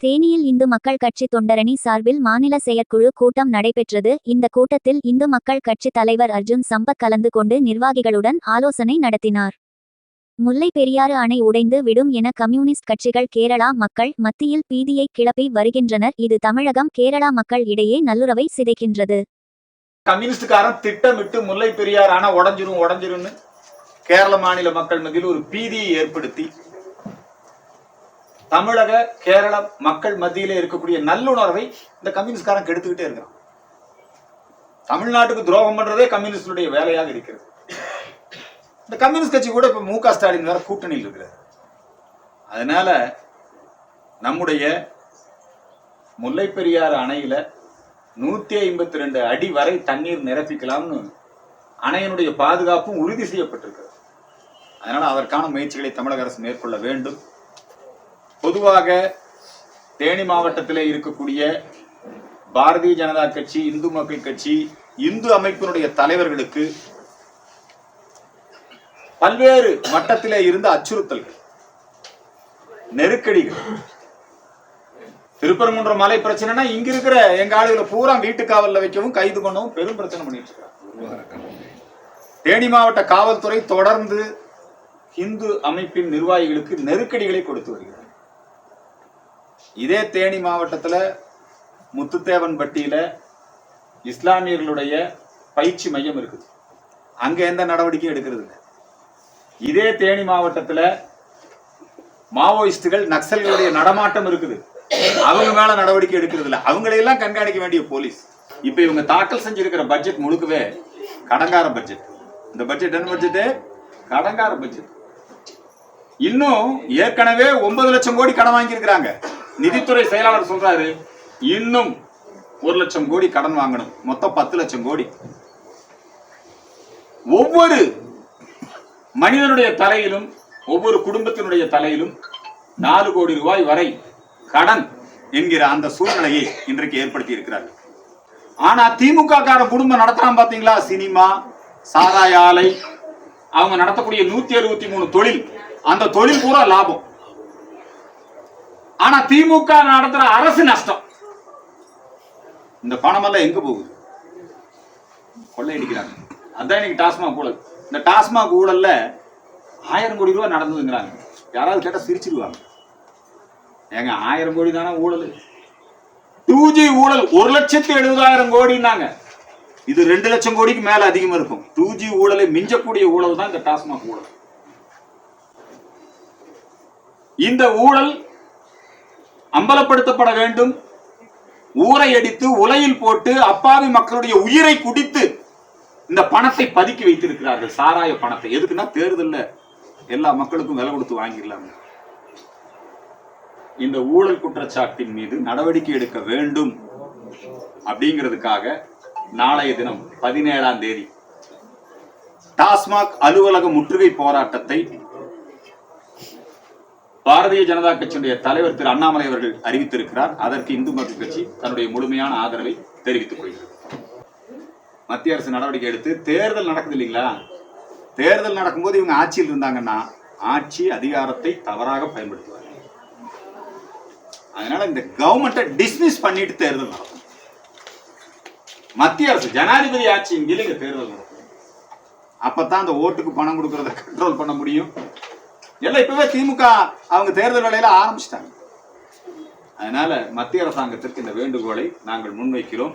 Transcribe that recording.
தேனியில் இந்து மக்கள் கட்சி தொண்டரணி சார்பில் மாநில செயற்குழு கூட்டம் நடைபெற்றது. இந்த கூட்டத்தில் இந்து மக்கள் கட்சி தலைவர் அர்ஜுன் சம்பத் கலந்து கொண்டு நிர்வாகிகளுடன் ஆலோசனை நடத்தினார். முல்லை பெரியாறு அணை உடைந்து விடும் என கம்யூனிஸ்ட் கட்சிகள் கேரளா மக்கள் மத்தியில் பீதியை கிளப்பி வருகின்றனர். இது தமிழகம் கேரளா மக்கள் இடையே நல்லுறவை சிதைக்கின்றது. கம்யூனிஸ்டுக்காரன் திட்டமிட்டு முல்லை பெரியாறு அணை உடஞ்சிரும் கேரள மாநில மக்கள் மத்தியில் ஒரு பீதியை ஏற்படுத்தி தமிழக கேரள மக்கள் மத்தியிலே இருக்கக்கூடிய நல்லுணர்வை இந்த கம்யூனிஸ்ட்காரன் கெடுத்துக்கிட்டே இருக்கிறான். தமிழ்நாட்டுக்கு துரோகம் பண்றதே கம்யூனிஸ்டுடைய வேலையாக இருக்கிறது. இந்த கம்யூனிஸ்ட் கட்சி கூட இப்ப மு.க. ஸ்டாலின் வேற கூட்டணியில் இருக்கிறார். அதனால நம்முடைய முல்லை பெரியாறு அணையில 152 அடி வரை தண்ணீர் நிரப்பிக்கலாம்னு அணையினுடைய பாதுகாப்பும் உறுதி செய்யப்பட்டிருக்கிறது. அதனால அதற்கான முயற்சிகளை தமிழக அரசு மேற்கொள்ள வேண்டும். பொதுவாக தேனி மாவட்டத்திலே இருக்கக்கூடிய பாரதிய ஜனதா கட்சி, இந்து மக்கள் கட்சி, இந்து அமைப்பினுடைய தலைவர்களுக்கு பல்வேறு மட்டத்திலே இருந்த அச்சுறுத்தல்கள், நெருக்கடிகள். திருப்பரங்குன்றம் மலை பிரச்சனைனா இங்க இருக்கிற எங்க ஆளுகளை பூரா வீட்டு காவல்ல வைக்கவும் கைது பண்ணவும் பெரும் பிரச்சனை பண்ணிட்டு இருக்காங்க. தேனி மாவட்ட காவல்துறை தொடர்ந்து இந்து அமைப்பின் நிர்வாகிகளுக்கு நெருக்கடிகளை கொடுத்து வருகிறது. இதே தேனி மாவட்டத்தில் முத்துத்தேவன்பட்டியில இஸ்லாமியர்களுடைய பயிற்சி மையம் இருக்குது. அங்க எந்த நடவடிக்கையும் எடுக்கிறது இல்லை. இதே தேனி மாவட்டத்தில் மாவோயிஸ்டுகள் நக்சல்களுடைய நடமாட்டம் இருக்குது. அவங்க மேல நடவடிக்கை எடுக்கிறது இல்லை. அவங்களையெல்லாம் கண்காணிக்க வேண்டிய போலீஸ். இப்ப இவங்க தாக்கல் செஞ்சிருக்கிற பட்ஜெட் முழுக்கவே கடங்கார பட்ஜெட். இந்த பட்ஜெட் என்ன பட்ஜெட்? கடங்கார பட்ஜெட். இன்னும் ஏற்கனவே 9 லட்சம் கோடி கடன் வாங்கியிருக்கிறாங்க. நிதித்துறை செயலாளர் சொல்றாரு இன்னும் 1 லட்சம் கோடி கடன் வாங்கணும். மொத்தம் 10 லட்சம் கோடி. ஒவ்வொரு மனிதனுடைய தலையிலும், ஒவ்வொரு குடும்பத்தினுடைய தலையிலும் 4 கோடி ரூபாய் வரை கடன் என்கிற அந்த சூழ்நிலையை இன்றைக்கு ஏற்படுத்தி இருக்கிறார்கள். ஆனா திமுக கார குடும்பம் நடத்துறான் பாத்தீங்களா, சினிமா, சாராய ஆலை, அவங்க நடத்தக்கூடிய 163 தொழில், அந்த தொழில் பூரா லாபம். ஆனா திமுக நடத்துற அரசு நஷ்டம். இந்த பணம் எல்லாம் எங்க போகுது? கொள்ளையடிக்கிறாங்க. அதான் இன்னைக்கு டாஸ்மாக் ஊழல். இந்த டாஸ்மாக் ஊழல்ல 1000 கோடி ரூபாய் நடந்ததுங்கிறாங்க. யாராவது கேட்டா சிரிச்சிருவாங்க. ஏங்க 1000 கோடி தானே ஊழல்? 2G ஊழல் 1,70,000 கோடினாங்க. இது 2 லட்சம் கோடிக்கு மேல அதிகமா இருக்கும். 2G ஊழலை மிஞ்சக்கூடிய ஊழல் தான் இந்த டாஸ்மாக் ஊழல். இந்த ஊழல் அம்பலப்படுத்தப்பட வேண்டும். ஊரை அடித்து உலையில் போட்டு அப்பாவி மக்களுடைய உயிரை குடித்து இந்த பணத்தை பதுக்கி வைத்திருக்கிறார்கள். சாராய பணத்தை. எதுக்குன்னா தேர்தல்ல எல்லா மக்களுக்கும் விலை கொடுத்து வாங்கிடலாம். இந்த ஊழல் குற்றச்சாட்டின் மீது நடவடிக்கை எடுக்க வேண்டும் அப்படிங்கிறதுக்காக நாளைய தினம் 17ஆம் தேதி டாஸ்மாக் அலுவலக முற்றுகை போராட்டத்தை பாரதிய ஜனதா கட்சியுடைய தலைவர் திரு அண்ணாமலை அவர்கள் அறிவித்திருக்கிறார். அதற்கு இந்து மக்கள் கட்சி தன்னுடைய முழுமையான ஆதரவை தெரிவித்துக் கொள்கிறது. மத்திய அரசு நடவடிக்கை எடுத்து தேர்தல் நடக்குது இல்லைங்களா? தேர்தல் நடக்கும்போது இவங்க ஆட்சியில் இருந்தாங்கன்னா ஆட்சி அதிகாரத்தை தவறாக பயன்படுத்துவாங்க. அதனால இந்த கவர்மெண்ட்டை டிஸ்மிஸ் பண்ணிட்டு தேர்தல் நடக்கும். மத்திய அரசு ஜனாதிபதி ஆட்சியின் கீழ் இங்க தேர்தல் நடக்கும். அப்பதான் அந்த ஓட்டுக்கு பணம் கொடுக்கறத கண்ட்ரோல் பண்ண முடியும். எல்லாம் இப்பவே திமுக அவங்க தேர்தல் வேலையில ஆரம்பிச்சிட்டாங்க. அதனால மத்திய அரசாங்கத்திற்கு இந்த வேண்டுகோளை நாங்கள் முன்வைக்கிறோம்.